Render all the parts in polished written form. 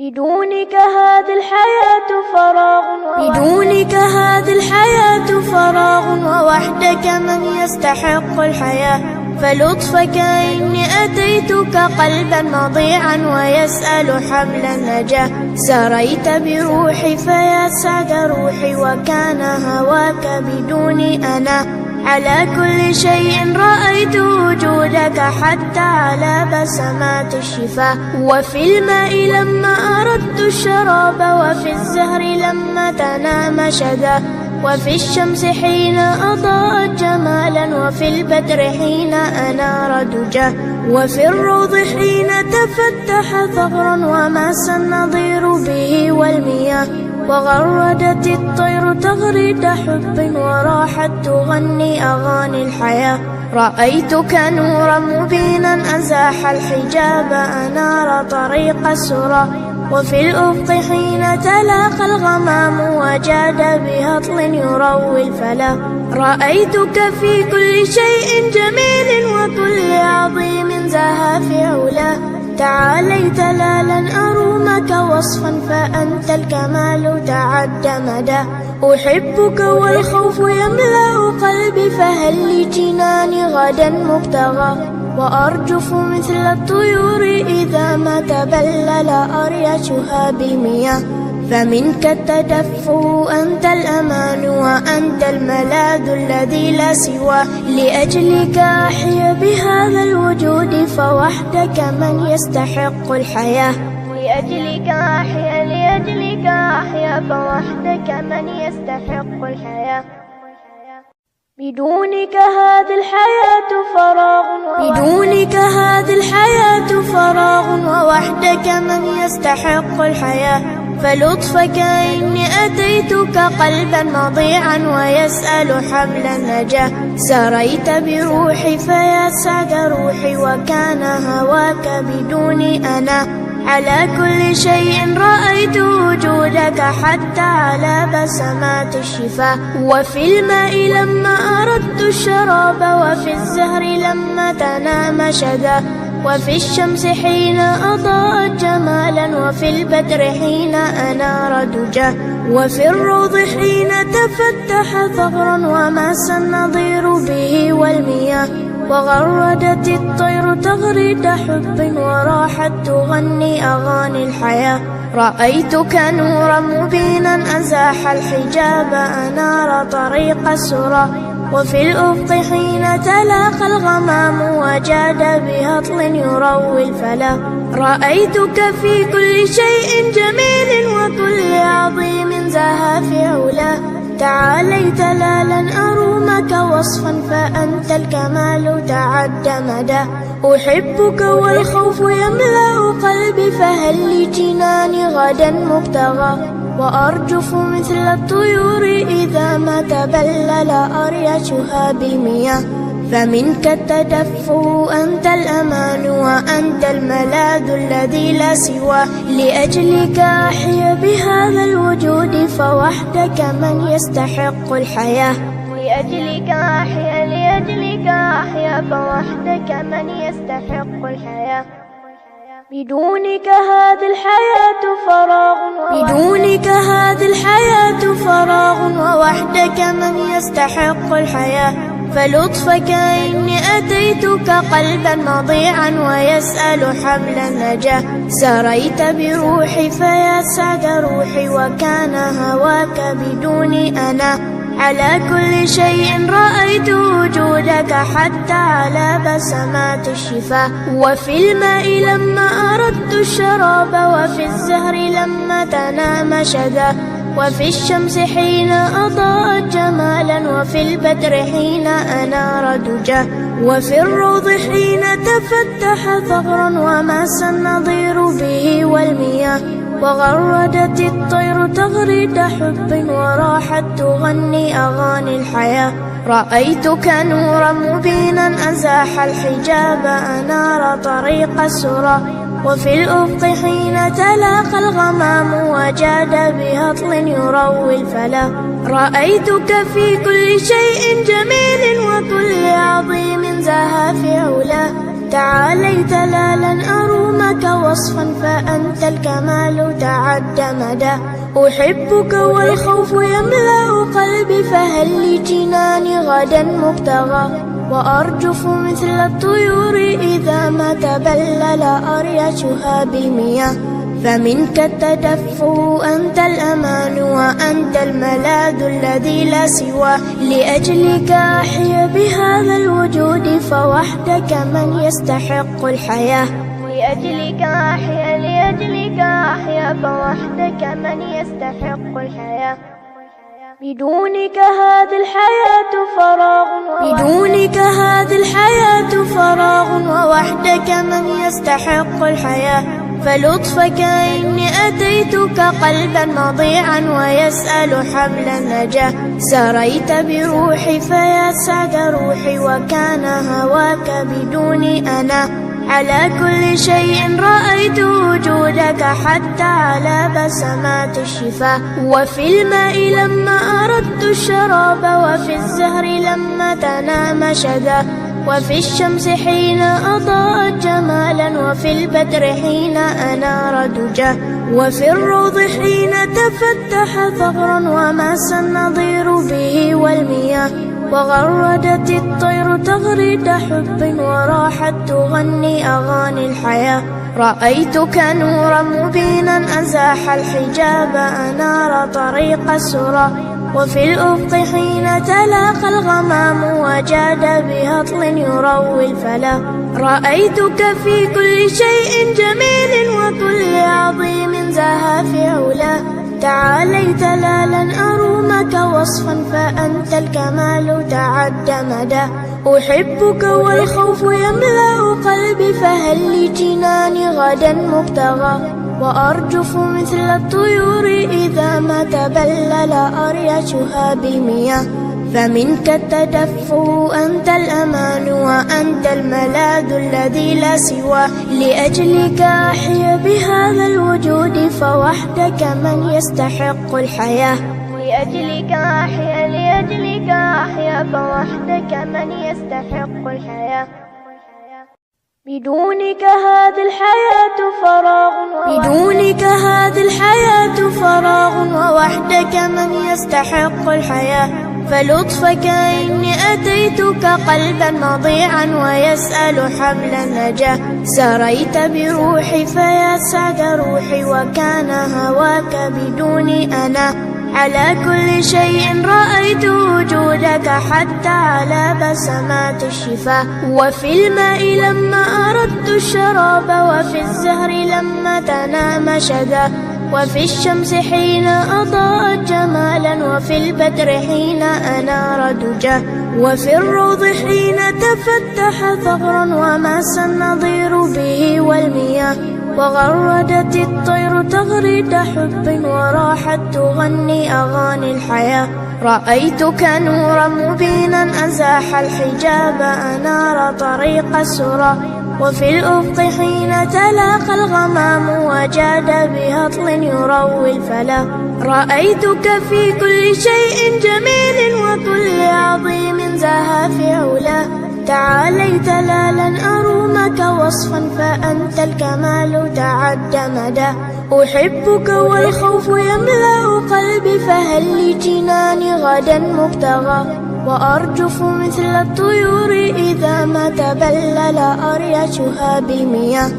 بدونك هذه الحياة فراغ بدونك هذه الحياة فراغ ووحدك من يستحق الحياة. فلطفك إني أتيتك قلبا مضيعا ويسأل حبل النجاة. سريت بروحي فيا سعد روحي وكان هواك بدوني أنا. على كل شيء رأيت وجودك حتى على بسمات الشفاء. وفي الماء لما أردت الشراب وفي الزهر لما تنام شدا. وفي الشمس حين أضاءت جمالا وفي البدر حين أنار دجا. وفي الروض حين تفتح ثغرا وماس النظير به والمياه. وغردت الطير تغريد حب وراحت تغني أغاني الحياة. رأيتك نورا مبينا أزاح الحجاب أنار طريق السرى. وفي الأفق حين تلاقى الغمام وجاد بهطل يروي الفلا. رأيتك في كل شيء جميل وكل عظيم زاها في علاه. تعاليت لا لن أرومك وصفا فأنت الكمال تعد مدى. أحبك والخوف يملأ قلبي فهل لجناني غدا مبتغى. وأرجف مثل الطيور إذا ما تبلل أريشها بالمياه. فمنك التدفؤ أنت الأمان وأنت الملاذ الذي لا سواه. لأجلك أحيا بهذا الوجود فوحدك من يستحق الحياة. لأجلك أحيا فوحدك من يستحق الحياة. بدونك هذه الحياة فراغ بدونك هذه الحياة فراغ ووحدك من يستحق الحياة. فلطفك إني أتيتك قلبا مضيعا ويسأل حبل النجاة. سريت بروحي فيا سعد روحي وكان هواك بدوني أنا. على كل شيء رأيت وجودك حتى على بسمات الشفاء. وفي الماء لما أردت الشراب وفي الزهر لما تنام شدا. وفي الشمس حين أضاءت جمالا وفي البدر حين أنار دجا. وفي الروض حين تفتح ثغرا وماس النظير به والمياه. وغردت الطير تغريد حب وراحت تغني أغاني الحياة. رأيتك نورا مبينا أزاح الحجاب أنار طريق السرى. وفي الأفق حين تلاقى الغمام وجاد بهطل يروي الفلا. رأيتك في كل شيء جميل وكل عظيم زاها في علاه. تعاليت لا لن أرومك وصفا فأنت الكمال تعد مدى. أحبك والخوف يملأ قلبي فهل لجناني غدا مبتغى. وأرجف مثل الطيور إذا ما تبلل أريشها بالمياه. فمنك التدفؤ أنت الأمان وأنت الملاذ الذي لا سواه. لأجلك أحيا بهذا الوجود فوحدك من يستحق الحياة. لأجلك أحيا فوحدك من يستحق الحياة. بدونك هذه الحياة فراغ بدونك هذه الحياة فراغ ووحدك من يستحق الحياة. فلطفك إني أتيتك قلبا مضيعا ويسأل حبل النجاة. سريت بروحي فيا سعد روحي وكان هواك بدوني أنا. على كل شيء رأيت وجودك حتى على بسمات الشفاء. وفي الماء لما أردت الشراب وفي الزهر لما تنام شدا. وفي الشمس حين أضاءت جمالا وفي البدر حين أنار دجا. وفي الروض حين تفتح ثغرا وماس النظير به والمياه. وغردت الطير تغريد حب وراحت تغني أغاني الحياة. رأيتك نورا مبينا أزاح الحجاب أنار طريق السرى. وفي الأفق حين تلاقى الغمام وجاد بهطل يروي الفلا. رأيتك في كل شيء جميل وكل عظيم زاها في علاه. تعاليت لا لن أرومك وصفا فأنت الكمال تعد مدى. أحبك والخوف يملأ قلبي فهل لجنان غدا مبتغى. وأرجف مثل الطيور إذا ما تبلل أريشها بالمياه. فمنك التدفؤ أنت الأمان وأنت الملاذ الذي لا سواه. لأجلك أحيا بهذا الوجود فوحدك من يستحق الحياة. لأجلك أحيا فوحدك من يستحق الحياة. بدونك هذه الحياة فراغ ووحدك من يستحق الحياة. فلطفك إني أتيتك قلبا مضيعا ويسأل حبل النجاة. سريت بروحي فيا سعد روحي وكان هواك بدوني أنا. على كل شيء رأيت وجودك حتى على بسمات الشفاء. وفي الماء لما أردت الشراب وفي الزهر لما تنام شذا. وفي الشمس حين أضاءت جمالا وفي البدر حين أنار دجا. وفي الروض حين تفتح ثغرا وماس النظير به والمياه. وغردت الطير تغريد حب وراحت تغني أغاني الحياة. رأيتك نورا مبينا أزاح الحجاب أنار طريق السرى. وفي الأفق حين تلاقى الغمام وجاد بهطل يروي الفلا. رأيتك في كل شيء جميل وكل عظيم زاها في علاه. تعاليت لا لن أرومك وصفا فأنت الكمال تعد مدى. أحبك والخوف يملأ قلبي فهل لجنان غدا مبتغى. وأرجف مثل الطيور إذا ما تبلل أريشها بالمياه. فمنك التدفؤ أنت الأمان وأنت الملاذ الذي لا سواه. لأجلك أحيا بهذا الوجود فوحدك من يستحق الحياة. لأجلك أحيا فوحدك من يستحق الحياة. بدونك هذه الحياة فراغ ووحدك من يستحق الحياة. فلطفك إني أتيتك قلبا مضيعا ويسأل حبل النجاة. سريت بروحي فيا سعد روحي وكان هواك بدوني أنا. على كل شيء رأيت وجودك حتى على بسمات الشفاء. وفي الماء لما أردت الشراب وفي الزهر لما تنام شذا. وفي الشمس حين أضاءت جمالا وفي البدر حين أنار دجا. وفي الروض حين تفتح ثغرا وماس النظير به والمياه. وغردت الطير تغريد حب وراحت تغني أغاني الحياة. رأيتك نورا مبينا أزاح الحجاب أنار طريق السرى. وفي الأفق حين تلاقى الغمام وجاد بهطل يروي الفلا. رأيتك في كل شيء جميل وكل عظيم زاها في علاه. تعاليت لا لن أرومك وصفا فأنت الكمال تعد مدى. أحبك والخوف يملأ قلبي فهل لجنان غدا مبتغى. وأرجف مثل الطيور إذا ما تبلل أريشها بالمياه.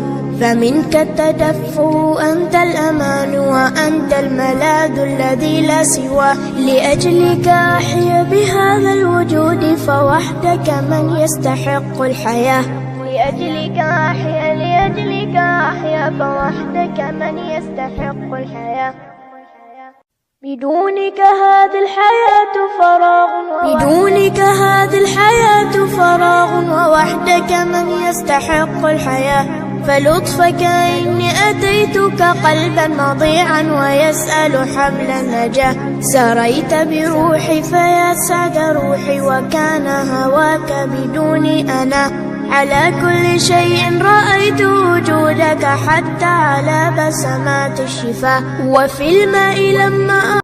فمنك التدفؤ أنت الأمان وأنت الملاذ الذي لا سواه. لأجلك أحيا بهذا الوجود فوحدك من يستحق الحياة. لأجلك أحيا فوحدك من يستحق الحياة. بدونك هذه الحياة فراغ ووحدك من يستحق الحياة. فلطفك إني أتيتك قلبا مضيعا ويسأل حبل النجاة. سريت بروحي فيا سعد روحي وكان هواك بدوني أنا. على كل شيء رأيت وجودك حتى على بسمات الشفاء. وفي الماء لما